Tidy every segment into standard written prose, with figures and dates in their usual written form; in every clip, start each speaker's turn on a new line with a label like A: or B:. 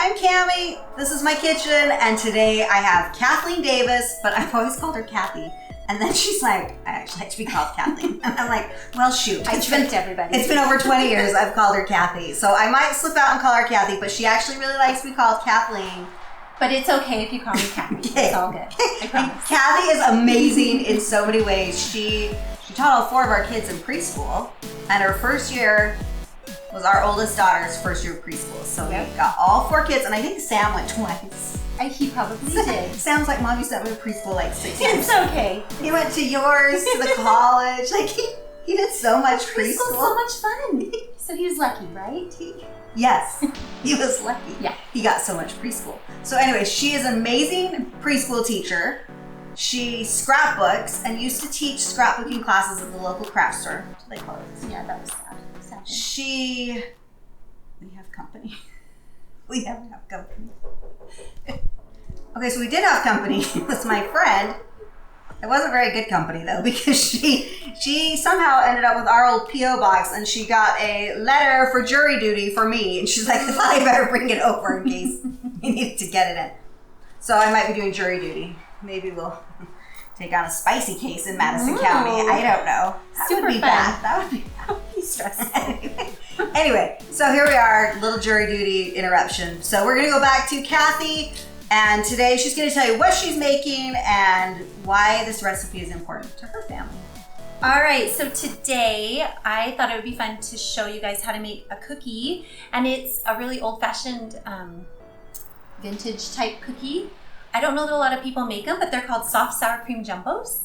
A: I'm Cammie, this is my kitchen, and today I have Kathleen Davis, but I've always called her Kathy. And then she's like, I actually like to be called Kathleen. And I'm like, well, shoot.
B: I tricked everybody.
A: It's been over 20 years I've called her Kathy. So I might slip out and call her Kathy, but she actually really likes to be called Kathleen.
B: But it's okay if you call me Kathy.
A: Okay.
B: It's all good. I promise.
A: Kathy is amazing in so many ways. She taught all 4 of our kids in preschool, and her first year was our oldest daughter's first year of preschool. So we got all 4 kids, and I think Sam went twice.
B: He probably did.
A: Sounds like Mommy sent me to preschool like 6 times.
B: It's okay.
A: He went to yours, to the college. Like he did so much preschool.
B: Preschool's so much fun. So he was lucky, right?
A: Yes, he was lucky.
B: Yeah.
A: He got so much preschool. So anyway, she is an amazing preschool teacher. She scrapbooks and used to teach scrapbooking classes at the local craft store. They call it.
B: Yeah, that was sad.
A: We have company. We have company. Okay, so we did have company with my friend. It wasn't very good company though, because she somehow ended up with our old P.O. box, and she got a letter for jury duty for me, and she's like, I thought I better bring it over in case we needed to get it in. So I might be doing jury duty. Maybe we'll take on a spicy case in Madison County. I don't know. That
B: Super
A: would be
B: fun.
A: bad. That would be stressful. Anyway, so here we are, little jury duty interruption. So we're gonna go back to Kathy, and today she's gonna tell you what she's making and why this recipe is important to her family.
B: All right, so today I thought it would be fun to show you guys how to make a cookie, and it's a really old-fashioned vintage type cookie. I don't know that a lot of people make them, but they're called soft sour cream jumbos,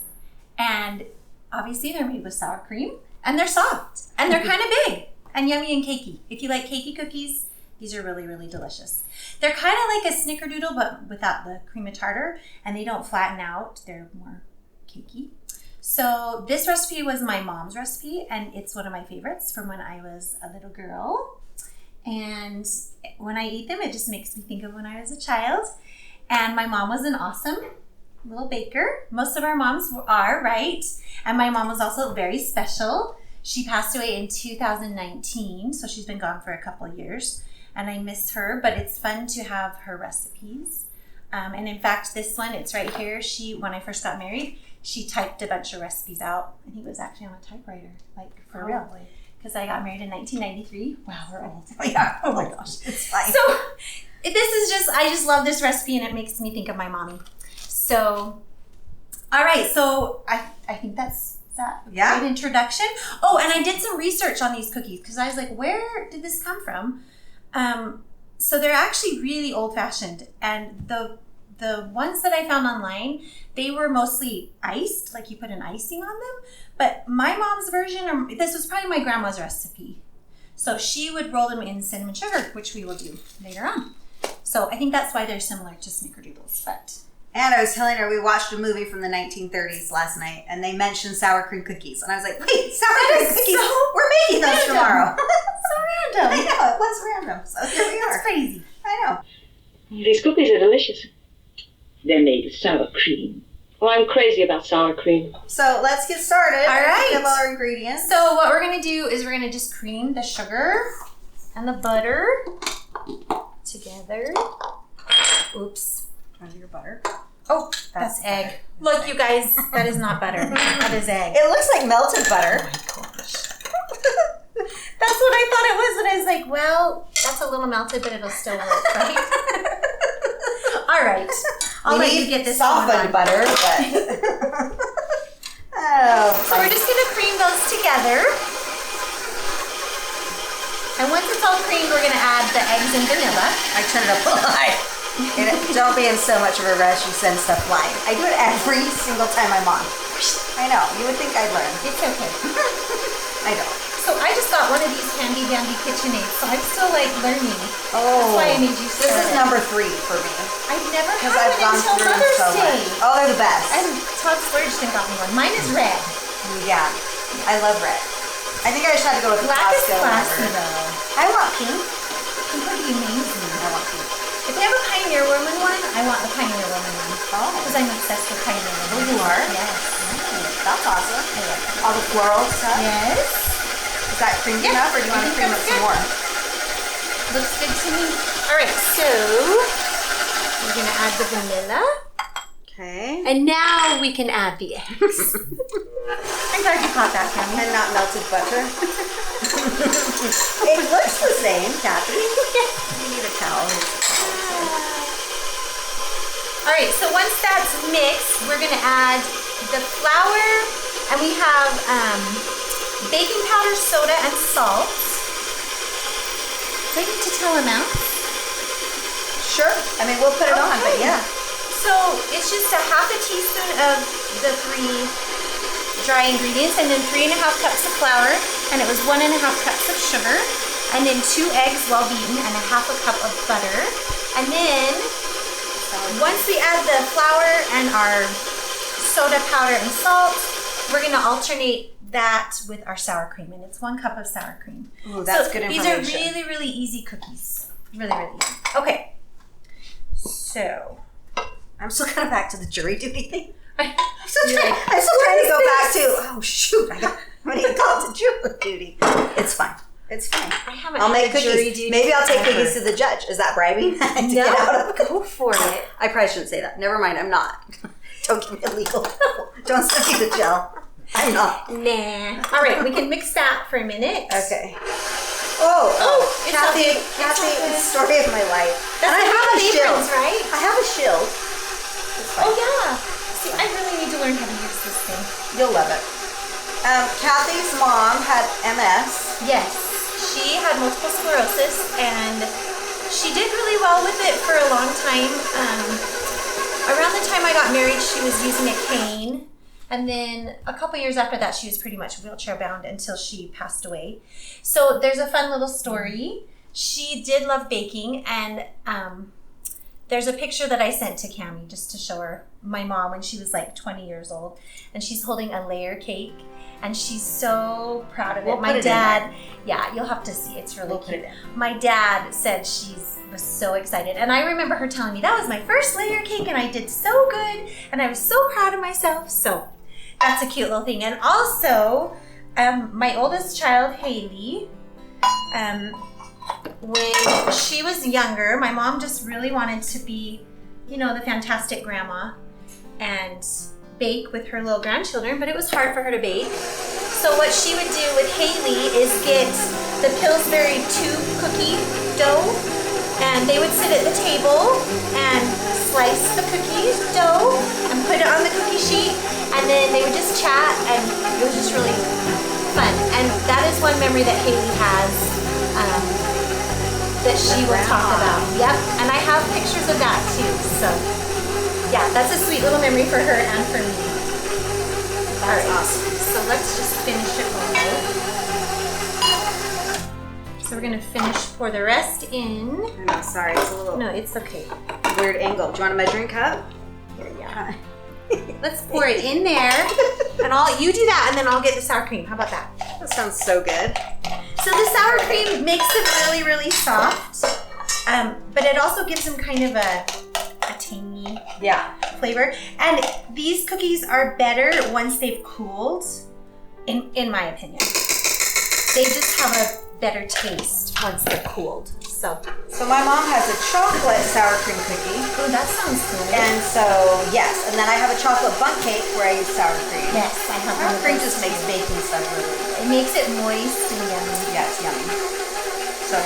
B: and obviously they're made with sour cream, and they're soft, and they're kind of big and yummy and cakey. If you like cakey cookies, these are really, really delicious. They're kind of like a snickerdoodle, but without the cream of tartar, and they don't flatten out. They're more cakey. So this recipe was my mom's recipe, and it's one of my favorites from when I was a little girl. And when I eat them, it just makes me think of when I was a child. And my mom was an awesome little baker. Most of our moms are, right? And my mom was also very special. She passed away in 2019, so she's been gone for a couple of years. And I miss her, but it's fun to have her recipes. And in fact, this one, it's right here. When I first got married, she typed a bunch of recipes out. I think it was actually on a typewriter, like for real. Because I got married in 1993. Wow, we're old.
A: Yeah. Oh my gosh, it's fine.
B: So this is I just love this recipe, and it makes me think of my mommy. So, all right, so I think that's a good introduction. Oh, and I did some research on these cookies because I was like, where did this come from? So they're actually really old-fashioned, and the ones that I found online, they were mostly iced, like you put an icing on them. But my mom's version, this was probably my grandma's recipe. So she would roll them in cinnamon sugar, which we will do later on. So I think that's why they're similar to snickerdoodles.
A: And I was telling her we watched a movie from the 1930s last night, and they mentioned sour cream cookies. And I was like, wait, sour cream cookies? We're making those tomorrow.
B: So random.
A: I know, it was random. So here we are.
B: That's crazy.
A: I know.
C: These cookies are delicious. They're made with sour cream. Well, I'm crazy about sour cream.
A: So let's get started.
B: All right.
A: Think of all our ingredients.
B: So what we're going to do is we're going to just cream the sugar and the butter together. Oops.
A: How's your butter?
B: Oh, that's egg. Look, you guys, that is not butter. That is egg.
A: It looks like melted butter.
B: Oh my gosh. That's what I thought it was, and I was like, well, that's a little melted, but it'll still work, right? All right. I'll let you get this
A: softened butter, but
B: so we're just gonna cream those together. And once it's all creamed, we're gonna add the eggs and vanilla.
A: I turn it up a lot. Don't be in so much of a rush. You send stuff flying. I do it every single time I'm on. I know. You would think I'd learn.
B: It's okay.
A: I don't.
B: So I just got one of these handy dandy KitchenAids, so I'm still like learning.
A: Oh,
B: that's why I made you start.
A: This is number 3 for me.
B: I've never had
A: I've
B: one
A: gone
B: until
A: through
B: Mother's
A: so
B: Day.
A: much. Oh, they're the best.
B: And Todd splurged and got me one. Mine is red.
A: Yeah, I love red. I think I just had to go with
B: Black is
A: Costco.
B: classy though.
A: I want pink.
B: Pink would be amazing.
A: I want pink.
B: If they have a Pioneer Woman one, I want the Pioneer Woman one.
A: Oh.
B: Because I'm obsessed with Pioneer Woman.
A: Oh, you are?
B: Yes.
A: That's awesome.
B: I love it.
A: All the floral stuff.
B: Yes.
A: Is that creamed enough, or do you want to cream it some more?
B: Looks good to me. All right, so So we're gonna add the vanilla.
A: Okay.
B: And now we can add the eggs. I'm glad you caught that, Tammy.
A: And not melted butter. It looks the same, Kathy. You need a towel.
B: All right, so once that's mixed, we're gonna add the flour, and we have baking powder, soda, and salt. Do I need to tell amounts?
A: Sure. I mean, we'll put it on, but yeah.
B: So it's just a half a teaspoon of the 3 dry ingredients, and then 3.5 cups of flour, and it was 1.5 cups of sugar, and then 2 eggs well beaten, and a half a cup of butter. And then once we add the flour and our soda powder and salt, we're gonna alternate that with our sour cream, and it's 1 cup of sour cream.
A: Ooh, that's good information.
B: These are really, really easy cookies. Really, really easy. Okay. So
A: I'm still kind of back to the jury duty thing.
B: I'm
A: I'm still trying to go back to, oh shoot, I'm going to call it to jury duty. It's fine. It's fine.
B: I haven't
A: I'll
B: had
A: make
B: a jury
A: cookies.
B: duty
A: Maybe I'll take
B: ever.
A: cookies to the judge. Is that bribing? To
B: No,
A: get out of
B: go for it.
A: I probably shouldn't say that. Never mind, I'm not. Don't give me illegal. Don't send me to jail. I'm not.
B: Nah. All right, we can mix that for a minute.
A: Okay. Oh,
B: it's
A: Kathy,
B: okay. It's
A: Kathy,
B: okay.
A: it's the story of my life.
B: That's
A: and I
B: like
A: have a
B: aprons,
A: shield.
B: right?
A: I have a shield. It's fine.
B: Oh yeah. See, I really need to learn how to use this thing.
A: You'll love it. Kathy's mom had MS.
B: Yes, she had multiple sclerosis, and she did really well with it for a long time. Around the time I got married, she was using a cane. And then a couple years after that, she was pretty much wheelchair bound until she passed away. So there's a fun little story. She did love baking, and there's a picture that I sent to Cammie just to show her my mom when she was like 20 years old. And she's holding a layer cake, and she's so proud of it.
A: We'll put
B: My
A: it in
B: dad, yeah, you'll have to see. It's really
A: We'll put
B: cute.
A: it in.
B: My dad said she was so excited. And I remember her telling me that was my first layer cake, and I did so good, and I was so proud of myself. So that's a cute little thing. And also, my oldest child, Haley, when she was younger, my mom just really wanted to be, you know, the fantastic grandma and bake with her little grandchildren, but it was hard for her to bake. So what she would do with Haley is get the Pillsbury tube cookie dough, and they would sit at the table and slice the cookie dough and put it on the cookie sheet, and then they would just chat, and it was just really fun. And that is one memory that Haley has that she will talk about. Yep, and I have pictures of that too. So yeah, that's a sweet little memory for her and for me. All right,
A: awesome.
B: so let's just finish it all. So we're gonna pour the rest in.
A: No, sorry, it's a little
B: No, it's okay.
A: weird angle. Do you want a measuring cup?
B: Here, yeah. Let's pour it in there, and you do that, and then I'll get the sour cream. How about that?
A: That sounds so good.
B: So the sour cream makes them really, really soft, but it also gives them kind of a tangy flavor. And these cookies are better once they've cooled, in my opinion. They just have a better taste once they're cooled. So
A: my mom has a chocolate sour cream cookie.
B: oh, that sounds good.
A: And so, yes. And then I have a chocolate bundt cake where I use sour cream.
B: Yes, I have one
A: Sour
B: of
A: cream
B: those
A: just makes
B: too.
A: baking stuff really good.
B: It makes it moist and yummy.
A: Yeah, it's yummy. So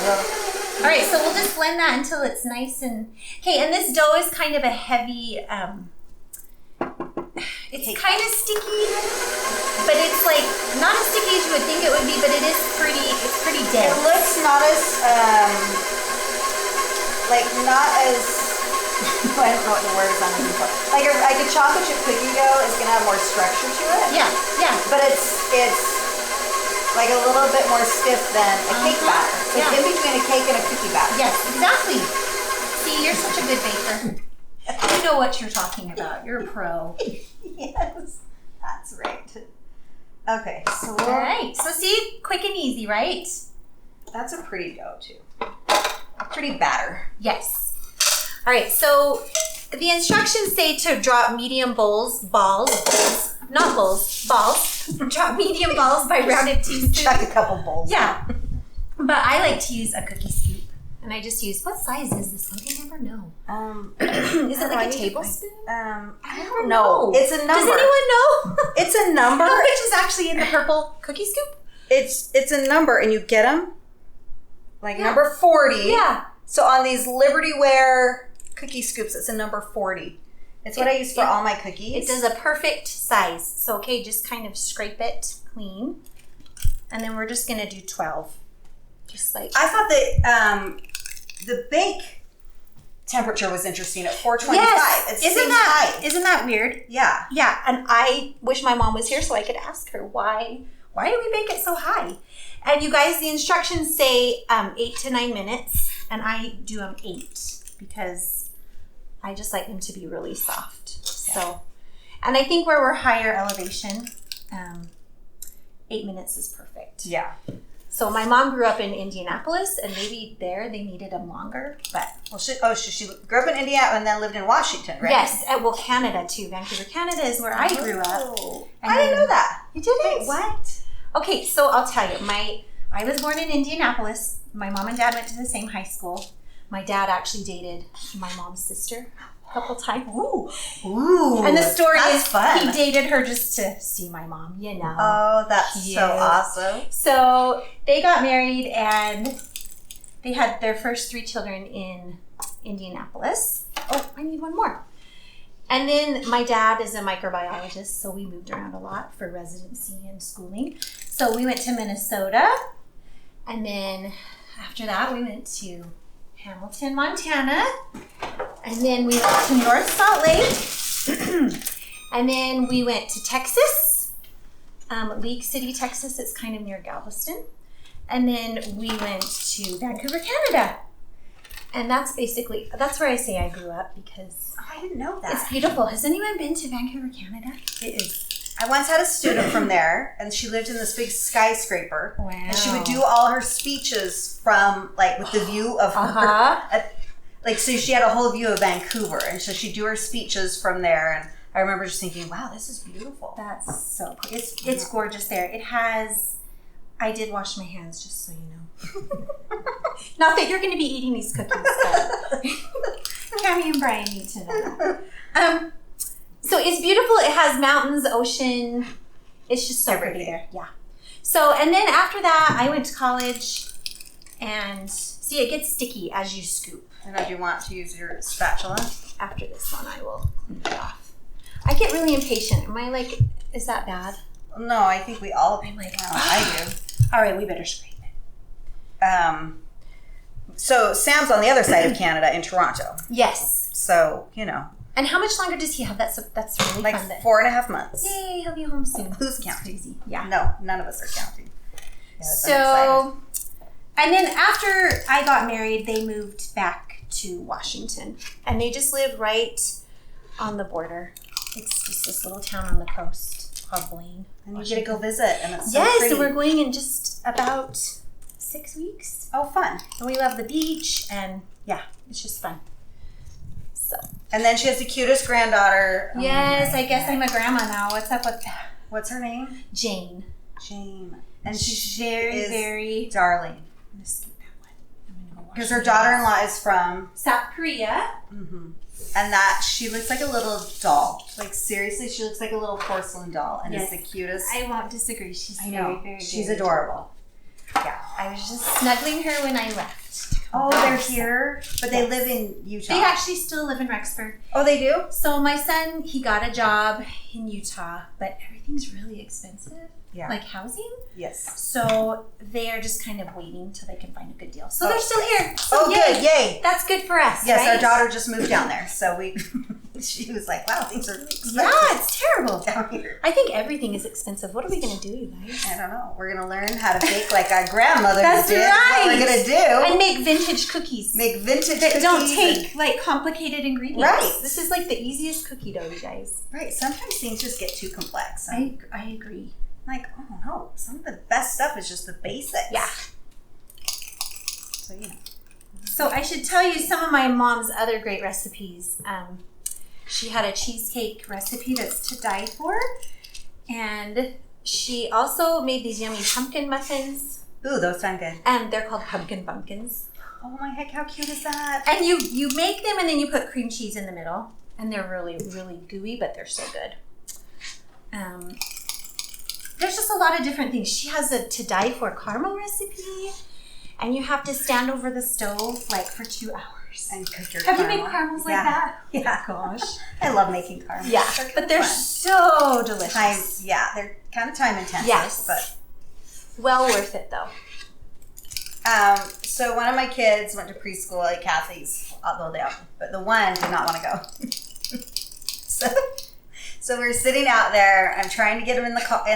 B: All right, so we'll just blend that until it's nice and... Okay, and this dough is kind of a heavy... it's kind of sticky, but it's like not as sticky as you would think it would be, but it's pretty
A: it
B: dense.
A: looks not as, not as, I don't know what the word is I'm looking for. Like a chocolate chip cookie dough is going to have more structure to it.
B: Yeah.
A: But it's like a little bit more stiff than a cake batter. So it's in between a cake and a cookie batter.
B: Yes, exactly. See, you're such a good baker. You know what you're talking about. You're a pro.
A: Yes, that's right. Okay, so
B: All right. So see, quick and easy, right?
A: that's a pretty dough too. A pretty batter.
B: Yes. All right. So the instructions say to drop medium balls. Drop medium balls by rounded teaspoon.
A: Chuck a couple bowls.
B: Yeah. But I like to use a cookie scoop. And I just used, what size is this one? I never know. Is it
A: know,
B: like a tablespoon?
A: I don't know. It's a number.
B: Does anyone know?
A: It's a number.
B: How much is actually in the purple cookie scoop?
A: It's a number, and you get them like number 40.
B: Yeah.
A: So on these Liberty Wear cookie scoops, it's a number 40. It's what I use for all my cookies.
B: It does a perfect size. So, okay, just kind of scrape it clean. And then we're just going to do 12. Just like...
A: I thought that the bake temperature was interesting at 425.
B: Yes. Isn't that weird?
A: Yeah.
B: Yeah, and I wish my mom was here so I could ask her why do we bake it so high? And you guys, the instructions say 8 to 9 minutes, and I do them 8 because I just like them to be really soft. Yeah. So, and I think where we're higher elevation, 8 minutes is perfect.
A: Yeah.
B: So my mom grew up in Indianapolis, and maybe there they needed them longer, but...
A: Well, she grew up in Indiana and then lived in Washington, right?
B: Yes, well, Canada too. Vancouver, Canada is where I grew up.
A: I didn't know that.
B: You didn't?
A: Wait, what?
B: Okay, so I'll tell you. I was born in Indianapolis. My mom and dad went to the same high school. My dad actually dated my mom's sister a couple times.
A: Ooh.
B: And the story is
A: fun.
B: He dated her just to see my mom, you know.
A: Oh, that's
B: Cute.
A: so awesome.
B: So they got married and they had their first 3 children in Indianapolis. Oh, I need one more. And then my dad is a microbiologist, so we moved around a lot for residency and schooling. So we went to Minnesota, and then after that we went to Hamilton, Montana, and then we went to North Salt Lake, and then we went to Texas, League City, Texas. It's kind of near Galveston. And then we went to Vancouver, Canada. And that's where I say I grew up because...
A: Oh, I didn't know that.
B: It's beautiful. Has anyone been to Vancouver, Canada?
A: It is. I once had a student from there, and she lived in this big skyscraper.
B: Wow.
A: And she would do all her speeches from, like, with the view of her. So she had a whole view of Vancouver, and so she'd do her speeches from there. And I remember just thinking, wow, this is beautiful.
B: That's so cool. It's gorgeous there. It has... I did wash my hands, just so you know. Not that you're going to be eating these cookies, but Cammy and Brian need to know. So it's beautiful. It has mountains, ocean. It's just so pretty there. Yeah. So, and then after that, I went to college, and see, it gets sticky as you scoop.
A: And do you want to use your spatula?
B: After this one, I will clean it off. I get really impatient. Am I like, is that bad?
A: No, I think we all.
B: I'm like,
A: I do.
B: All right, we better scrape it.
A: So Sam's on the other side of Canada in Toronto.
B: Yes.
A: So, you know.
B: And how much longer does he have? That's really
A: like
B: fun. Like
A: 4.5 months.
B: Yay, he'll be home soon.
A: Who's counting?
B: Crazy. Yeah.
A: No, none of us are counting. Yeah,
B: so, and then after I got married, they moved back to Washington. And they just live right on the border. It's just this little town on the coast called Blaine.
A: And you get to go visit, and it's
B: so
A: pretty.
B: So we're going in just about 6 weeks.
A: Oh, fun.
B: And we love the beach, and yeah, it's just fun. So.
A: And then she has the cutest granddaughter.
B: Yes, I guess I'm a grandma now. What's up with that?
A: What's her name?
B: Jane.
A: And
B: she's very
A: darling.
B: I'm going to skip that one.
A: Because her daughter-in-law is from
B: South Korea.
A: Mm-hmm. And that she looks like a little doll. Like seriously, she looks like a little porcelain doll, and it's the cutest.
B: I won't disagree. She's
A: She's adorable.
B: Yeah, I was just snuggling her when I left.
A: Oh, they're here, but they live in Utah.
B: They actually still live in Rexburg.
A: Oh, they do?
B: So my son, he got a job in Utah, but everything's really expensive.
A: Yeah.
B: Like housing.
A: Yes.
B: So they are just kind of waiting till they can find a good deal. So they're still here. So
A: good. Yay.
B: That's good for us,
A: yes,
B: right?
A: Our daughter just moved down there. So she was like, wow, things are really expensive.
B: Yeah, it's terrible.
A: Down here.
B: I think everything is expensive. What are we going to do, you guys?
A: I don't know. We're going to learn how to bake like our grandmother
B: That's
A: did.
B: right.
A: What we're going to do.
B: And make vintage cookies.
A: That
B: don't take like complicated ingredients.
A: Right.
B: This is like the easiest cookie dough, you guys.
A: Right. Sometimes things just get too complex.
B: I agree.
A: Like, oh no, some of the best stuff is just the basics.
B: Yeah.
A: So, you know.
B: So I should tell you some of my mom's other great recipes. She had a cheesecake recipe that's to die for. And she also made these yummy pumpkin muffins.
A: Ooh, those sound good.
B: And they're called pumpkins.
A: Oh my heck, how cute is that?
B: And you make them and then you put cream cheese in the middle. And they're really, really gooey, but they're so good. There's just a lot of different things. She has a to die for caramel recipe. And you have to stand over the stove like for 2 hours.
A: And cook your
B: Have
A: caramel.
B: you made caramels like
A: Yeah.
B: that?
A: Yeah.
B: Gosh.
A: I love making caramels.
B: Yeah, but they're
A: fun.
B: so delicious.
A: They're kind of time intensive.
B: Yes.
A: But
B: Well worth it though.
A: so one of my kids went to preschool at Kathy's, although but the one did not want to go. so we're sitting out there. I'm trying to get him in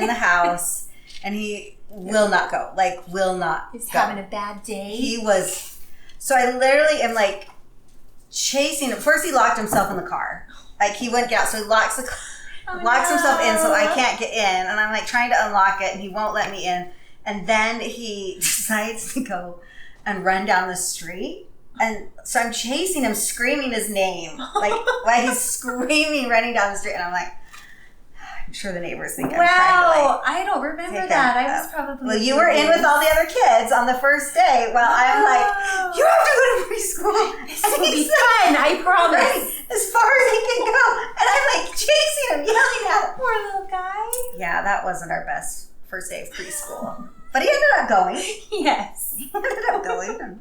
A: the house, and he will not go. Like, will not.
B: He's
A: go.
B: having a bad day.
A: He was. So I literally am like chasing him. First, he locked himself in the car. Like, he wouldn't get out, so he locks himself in, so I can't get in. And I'm like trying to unlock it, and he won't let me in. And then he decides to go and run down the street. And so I'm chasing him, screaming his name. Like, while he's screaming, running down the street. And I'm like, I'm sure the neighbors think I'm trying to, like,
B: I don't remember
A: take
B: that.
A: him
B: I was
A: up.
B: probably.
A: Well, you were in with all the other kids on the first day. Well, I'm like, you have to go to preschool.
B: This will be fun, I promise.
A: Right, as far as he can go. And I'm like chasing him, yelling at him.
B: Poor little guy.
A: Yeah, that wasn't our best first day of preschool. But he ended up going.
B: Yes.
A: He ended up going.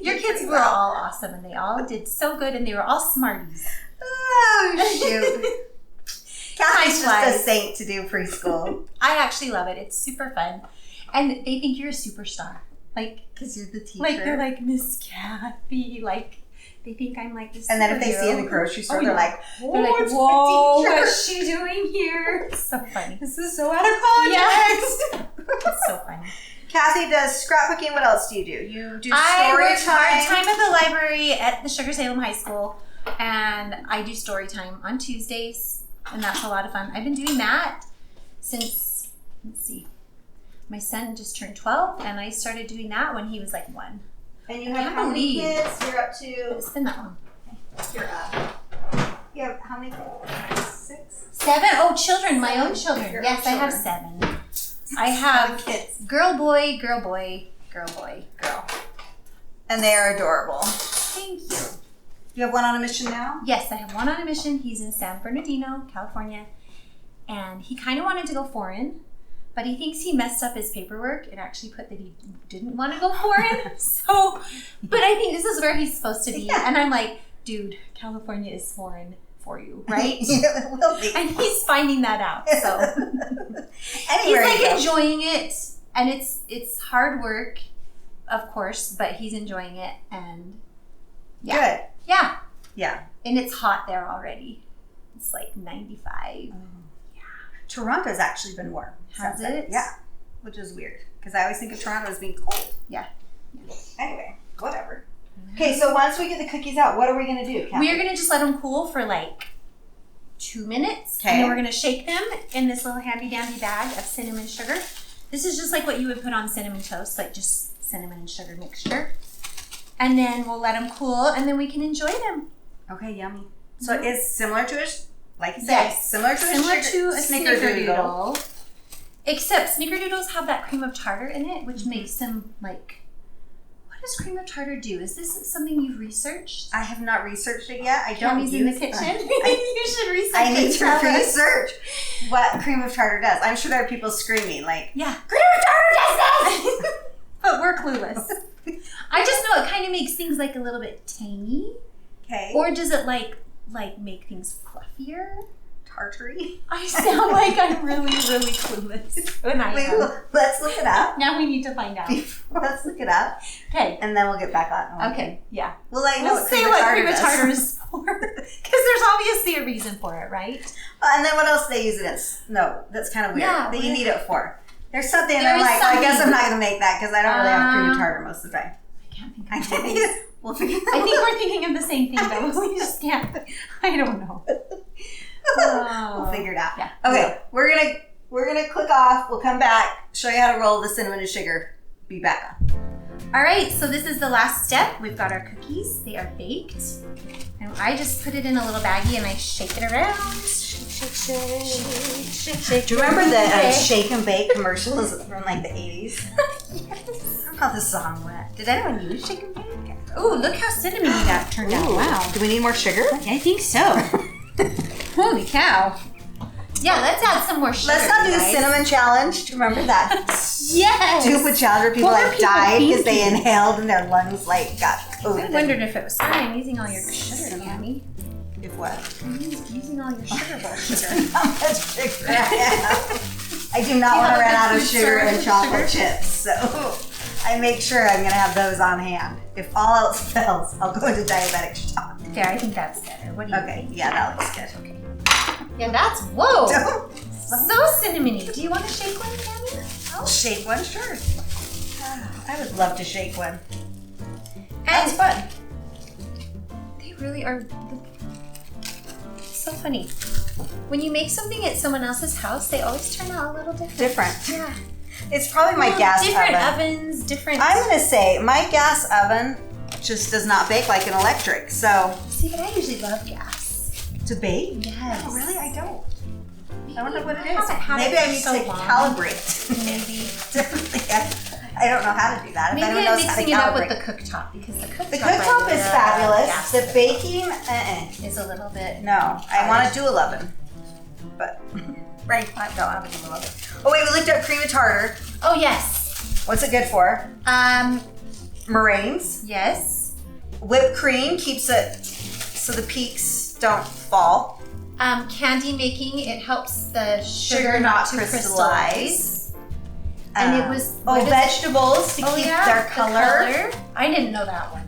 B: Your kids were all awesome, and they all did so good, and they were all smarties.
A: Oh, shoot. Kathy's just
B: Time
A: a
B: flies.
A: saint to do preschool.
B: I actually love it. It's super fun, and they think you're a superstar. Like,
A: Because you're the teacher.
B: like they're like Miss Kathy. Like, they think I'm like this.
A: And then if they see you in the grocery store, they're like,
B: they're like,
A: it's my
B: whoa,
A: teacher."
B: what's she doing here? It's so funny.
A: This is so out of context.
B: It's so funny.
A: Kathy does scrapbooking. What else do? You do
B: I
A: story
B: work
A: time.
B: part-time at the library at the Sugar Salem High School, and I do story time on Tuesdays, and that's a lot of fun. I've been doing that since, let's see, my son just turned 12, and I started doing that when he was like 1.
A: And you
B: I
A: have
B: can't
A: how many
B: believe-
A: kids? You're up to.
B: It's been that long.
A: You're up. You have how many kids? 6?
B: 7? Oh, children, my own children.
A: Your
B: Yes,
A: own
B: I have
A: children.
B: 7. I have
A: kids.
B: girl, boy, girl, boy, girl, boy, girl.
A: And they are adorable.
B: Thank you.
A: You have one on a mission now?
B: Yes, I have one on a mission. He's in San Bernardino, California. And he kind of wanted to go foreign, but he thinks he messed up his paperwork. It actually put that he didn't want to go foreign. So, but I think this is where he's supposed to be.
A: Yeah.
B: And I'm like, dude, California is foreign for you, right?
A: Yeah, it will be.
B: And he's finding that out. So he's
A: Anywhere
B: like
A: you go.
B: enjoying it. And it's hard work, of course, but he's enjoying it. And yeah.
A: Good.
B: Yeah.
A: Yeah.
B: And it's hot there already. It's like 95.
A: Toronto's actually been warm.
B: Has
A: since then.
B: it?
A: Yeah. Which is weird. Because I always think of Toronto as being cold.
B: Yeah.
A: Anyway, whatever. Okay, so once we get the cookies out, what are we going to do, Kathy?
B: We are going to just let them cool for like 2 minutes.
A: Okay.
B: And then we're going to shake them in this little handy dandy bag of cinnamon sugar. This is just like what you would put on cinnamon toast, like just cinnamon and sugar mixture. And then we'll let them cool, and then we can enjoy them.
A: Okay, yummy. So it's similar to a, like you said,
B: Yes.
A: similar to a
B: snickerdoodle. Except snickerdoodles have that cream of tartar in it, which makes them like, what does cream of tartar do? Is this something you've researched?
A: I have not researched it yet. I don't
B: Cammy's
A: use
B: in the kitchen. You should research
A: I need
B: it.
A: to
B: Tell us.
A: research what cream of tartar does. I'm sure there are people screaming like,
B: Yeah.
A: cream of tartar does this!
B: But we're clueless. I just know it kind of makes things like a little bit tangy.
A: Okay.
B: Or does it like make things fluffier?
A: tartary.
B: I sound like I'm really, really clueless when I
A: Wait,
B: am.
A: let's look it up.
B: Now we need to find out.
A: Let's look it up.
B: Okay.
A: And then we'll get back on.
B: Okay. Yeah.
A: We'll let you know
B: We'll
A: what
B: say
A: cream of
B: what
A: tartar
B: cream of
A: does.
B: tartar is for. Because there's obviously a reason for it, right?
A: And then what else they use it as? No, that's kind of weird.
B: Yeah,
A: that you
B: what-
A: need it for. There's something, and
B: There
A: I'm
B: is
A: like, I guess
B: something.
A: I'm not going to make that because I don't really have cream of tartar most of the time.
B: I can't think
A: I
B: of
A: can't
B: it.
A: either. We'll figure
B: I think we're thinking of the same thing though. We just can't. I don't know.
A: We'll figure it out.
B: Yeah.
A: Okay, we're gonna click off. We'll come back, show you how to roll the cinnamon and sugar. Be back on.
B: All right, so this is the last step. We've got our cookies. They are baked. And I just put it in a little baggie and I shake it around. Shake, shake, shake, shake, shake.
A: Do you remember the
B: Okay.
A: shake and bake commercials from like the 80s?
B: Yes.
A: I don't know how the song went. Did anyone use shake and bake?
B: Ooh, look how cinnamony that turned out. Wow.
A: Do we need more sugar?
B: I think so. Holy cow. Yeah, let's add some more sugar.
A: Let's not do the
B: guys.
A: cinnamon challenge. Do you remember that?
B: Yes.
A: Stupid challenge where people
B: What were
A: like
B: people
A: died because they
B: thinking?
A: inhaled and their lungs like got coated.
B: I wondered if it was sorry I'm using all your sugar, Yummy.
A: If what?
B: I'm using all your sugar bowl sugar.
A: How much sugar I have. I do not
B: You
A: want
B: have
A: to
B: a
A: run out
B: good
A: of
B: food
A: sugar and
B: source,
A: chocolate
B: sugar?
A: chips, so I make sure I'm going to have those on hand. If all else fails, I'll go into diabetic shock.
B: Okay, I think that's better. What do you
A: Okay,
B: think?
A: yeah, that looks good.
B: Okay. Yeah, that's, whoa.
A: Don't-
B: So cinnamony. Do you want to shake one, Yummy?
A: I'll shake one, sure. I would love to shake one.
B: And
A: That's fun.
B: they really are so funny. When you make something at someone else's house, they always turn out a little different.
A: Different.
B: Yeah.
A: It's probably my
B: Well,
A: gas
B: different
A: oven.
B: ovens, different.
A: I'm going to say my gas oven just does not bake like an electric, so
B: See, but I usually love gas.
A: to bake?
B: Yes.
A: Oh, really? I don't. I wonder what it
B: I
A: is.
B: haven't had
A: Maybe
B: it
A: I
B: for
A: need
B: so
A: to
B: long.
A: calibrate.
B: Maybe.
A: Differently. I don't know how to do that. If
B: Maybe
A: anyone
B: I'm
A: knows how to
B: mixing it up with
A: calibrate.
B: the cooktop because the cooktop,
A: The cooktop is fabulous.
B: Gas
A: The baking,
B: is a little bit.
A: no. I want to do 11. But right, I don't have to do 11. Oh, wait, we looked up cream of tartar.
B: Oh yes.
A: What's it good for? Meringues.
B: Yes.
A: Whipped cream keeps it so the peaks don't fall.
B: Candy making, it helps the sugar not to crystallize. And it was what is it?
A: vegetables to
B: Oh,
A: keep
B: yeah,
A: their
B: the
A: color.
B: I didn't know that one.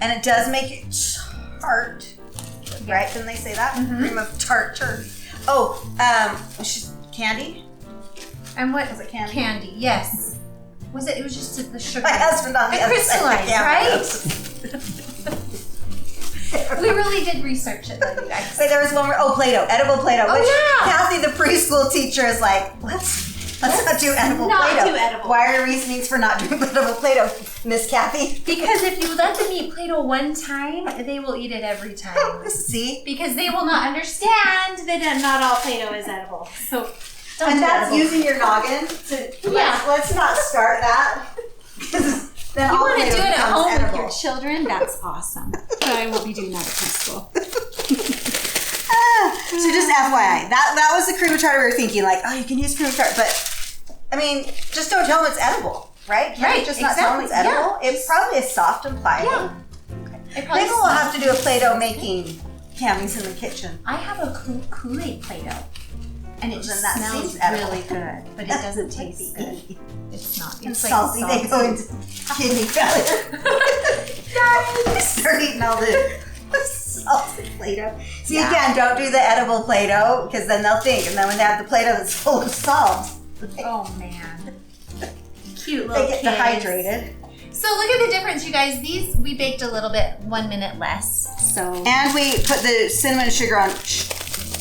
A: And it does make it tart. Right? Didn't they say that?
B: Mhm.
A: Cream of tartar. Oh, candy?
B: And what
A: Was it candy?
B: Candy, yes. Was it? It was just the sugar.
A: My husband on the
B: It
A: other side of the
B: crystallized,
A: camera.
B: We really did research it, though, you guys.
A: Wait, there was one more. Oh, Play-Doh, edible Play-Doh.
B: Oh,
A: which
B: yeah.
A: Kathy, the preschool teacher, is like, let's not do edible
B: not
A: Play-Doh.
B: do edible.
A: Why are your reasonings for not doing edible Play-Doh, Miss Kathy?
B: Because if you let them eat Play-Doh one time, they will eat it every time.
A: See?
B: Because they will not understand that not all Play-Doh is edible. So, don't
A: And
B: do
A: that's
B: edible.
A: using your noggin to.
B: Yeah.
A: Let's not start that. 'Cause then
B: You
A: all
B: want to do
A: Play-Doh
B: it at
A: becomes
B: home with
A: edible.
B: your children? That's awesome. But I won't be doing that at preschool.
A: So just FYI, that was the cream of tartar we were thinking, like, oh, you can use cream of tartar, but I mean, just don't tell them it's edible, right? Can't
B: Right,
A: you just not tell them it's
B: exactly,
A: edible?
B: yeah.
A: It probably is soft and pliable.
B: Yeah.
A: Maybe we'll have to do a Play-Doh making Cammy's in the kitchen.
B: I have a Kool-Aid Play-Doh. And it
A: Then
B: just
A: that
B: smells
A: seems edible.
B: really good. But it doesn't taste good. It's not.
A: And
B: It's
A: salty,
B: like
A: they go into kidney failure. Start eating all the salted Play-Doh. See,
B: Yeah.
A: again, don't do the edible Play-Doh, because then they'll think, and then when they have the Play-Doh that's full of salt,
B: Oh man. Cute little
A: they get
B: kids.
A: dehydrated.
B: So look at the difference, you guys. These we baked a little bit, 1 minute less. So
A: And we put the cinnamon and sugar on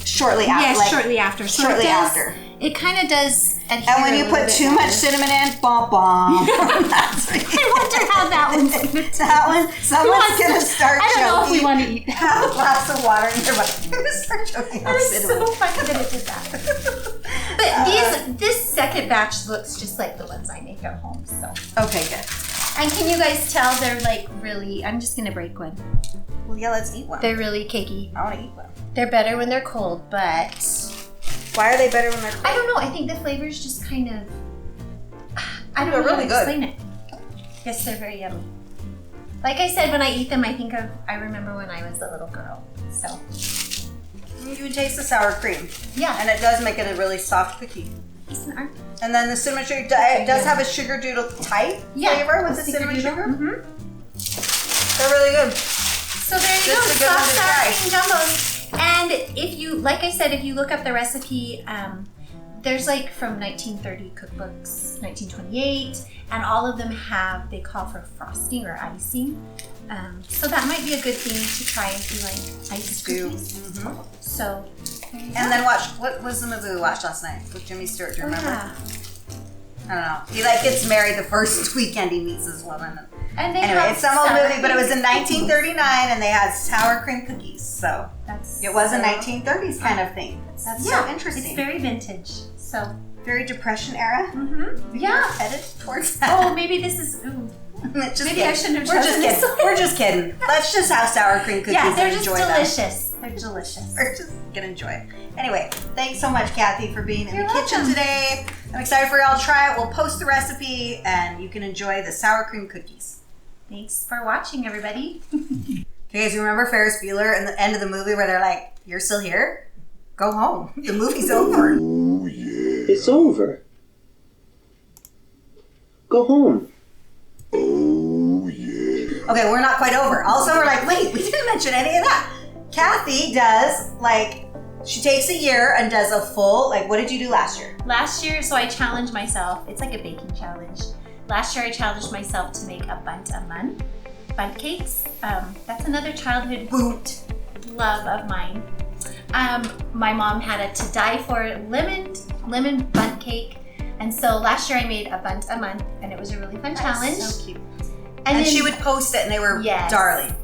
A: shortly after.
B: yes,
A: like,
B: shortly after. So
A: shortly
B: it does,
A: after.
B: It kind of does adhere.
A: And when
B: a
A: you
B: little
A: put
B: bit
A: too much
B: better.
A: cinnamon in, bom bom.
B: I wonder how that one's gonna taste.
A: That one, someone's gonna start
B: I don't know if we
A: choking.
B: want to eat that.
A: Have a glass of water in your mouth. You're gonna start choking on
B: That is
A: cinnamon.
B: so funny that it did that. But this second batch looks just like the ones I make at home. So,
A: Okay, good.
B: and can you guys tell they're like really? I'm just gonna break one.
A: Well, yeah, let's eat one.
B: They're really cakey.
A: I want to eat one.
B: They're better when they're cold, but
A: Why are they better when they're cold?
B: I don't know. I think the flavors just kind of. I don't
A: They're
B: know how
A: really
B: to
A: good.
B: explain it. Yes, they're very yummy. Like I said, when I eat them, I remember when I was a little girl. So
A: You can taste the sour cream,
B: yeah,
A: and it does make it a really soft cookie.
B: decent art.
A: And then the cinnamon sugar it does have a sugar doodle type flavor with the cinnamon sugar.
B: Mm-hmm.
A: They're really good.
B: So there you
A: This is a
B: go,
A: good one
B: soft
A: to
B: sour
A: try.
B: cream jumbos. And if you, like I said, if you look up the recipe, there's like from 1930 cookbooks, 1928, and all of them they call for frosting or icing. So that might be a good thing to try if you like iced cookies.
A: Mm-hmm.
B: So, there you
A: And
B: go.
A: then what was the movie we watched last night with Jimmy Stewart? Do you remember?
B: Yeah.
A: I don't know. He like gets married the first weekend he meets this woman.
B: And they
A: Anyway,
B: have
A: it's some old
B: sour
A: movie, but it was in
B: cream
A: 1939, and they had sour cream cookies. So
B: That's
A: it was a
B: so-
A: 1930s kind of thing. That's so interesting.
B: It's very vintage. So,
A: Very Depression era.
B: yeah.
A: Headed towards that.
B: Oh, maybe this is. Ooh,
A: Just
B: Maybe
A: kidding.
B: I shouldn't have
A: We're just
B: chosen this
A: kidding.
B: one.
A: We're just kidding. Let's just have sour cream cookies
B: Yeah, they're
A: and
B: just
A: enjoy them.
B: delicious. They're delicious.
A: We're just gonna enjoy it. Anyway, thanks so much, Kathy, for being in
B: You're
A: the kitchen
B: welcome.
A: today. I'm excited for y'all to try it. We'll post the recipe and you can enjoy the sour cream cookies.
B: Thanks for watching, everybody.
A: Okay, guys, you remember Ferris Bueller in the end of the movie where they're like, "You're still here? Go home. The movie's over."
D: Oh, yeah.
E: It's over. Go home.
D: Oh, yeah.
A: Okay, we're not quite over. Also, we're like, wait, we didn't mention any of that. Kathy does, like, she takes a year and does a full, like, what did you do last year?
B: Last year, so I challenged myself. It's like a baking challenge. Last year, I challenged myself to make a bundt a month. Bundt cakes. That's another childhood
A: Boot.
B: love of mine. My mom had a to die for lemon bundt cake. And so last year I made a bundt a month and it was a really fun challenge.
A: So cute.
B: And
A: And
B: then-
A: she would post it and they were
B: Yes.
A: darling.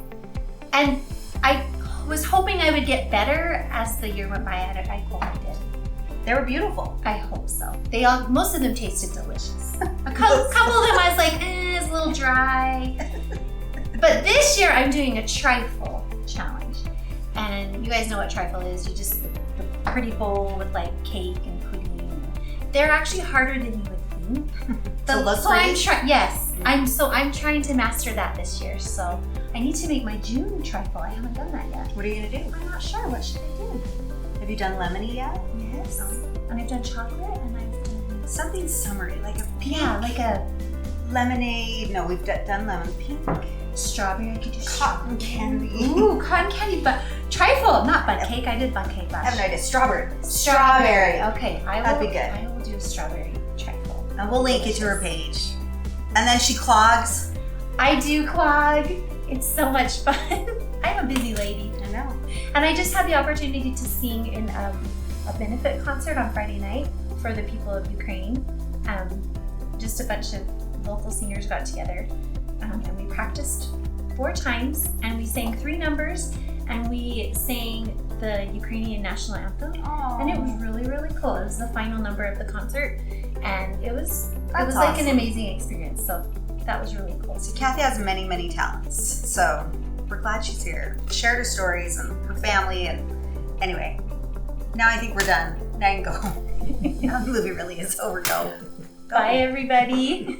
B: And I was hoping I would get better as the year went by, and I hope I did.
A: They were beautiful.
B: I hope so. Most of them tasted delicious. A couple of them I was like, it's a little dry. But this year I'm doing a trifle challenge. And you guys know what trifle is. You just, the pretty bowl with like cake and pudding. They're actually harder than you would think.
A: To look
B: so I'm
A: pretty?
B: yes. I'm trying to master that this year. So I need to make my June trifle. I haven't done that yet.
A: What are you gonna do?
B: I'm not sure. What should I do?
A: Have you done lemony yet?
B: Yes. And I've done chocolate and I've done
A: Something summery, like a pink
B: like a
A: lemonade. No, we've done lemon pink.
B: strawberry. I could do
A: Cotton
B: strawberry.
A: candy.
B: Ooh, cotton candy, but trifle, not bundt cake. I did bundt cake
A: I
B: last
A: have no
B: year.
A: idea. Strawberry.
B: Strawberry. Okay,
A: That'd be good.
B: I will do a strawberry trifle.
A: And we'll link it to her page. And then she clogs.
B: I do clog. It's so much fun. I'm a busy lady.
A: I know.
B: And I just had the opportunity to sing in a benefit concert on Friday night for the people of Ukraine. Just a bunch of local singers got together and we practiced 4 times and we sang 3 numbers and we sang the Ukrainian national anthem. And it was really, really cool. It was the final number of the concert and it was like an
A: awesome.
B: amazing experience. So that was really cool.
A: So Kathy has many, many talents. So we're glad she's here. Shared her stories and her family. And anyway, now I think we're done. Now you can go home. Now the movie really is over. Go.
B: Bye, everybody.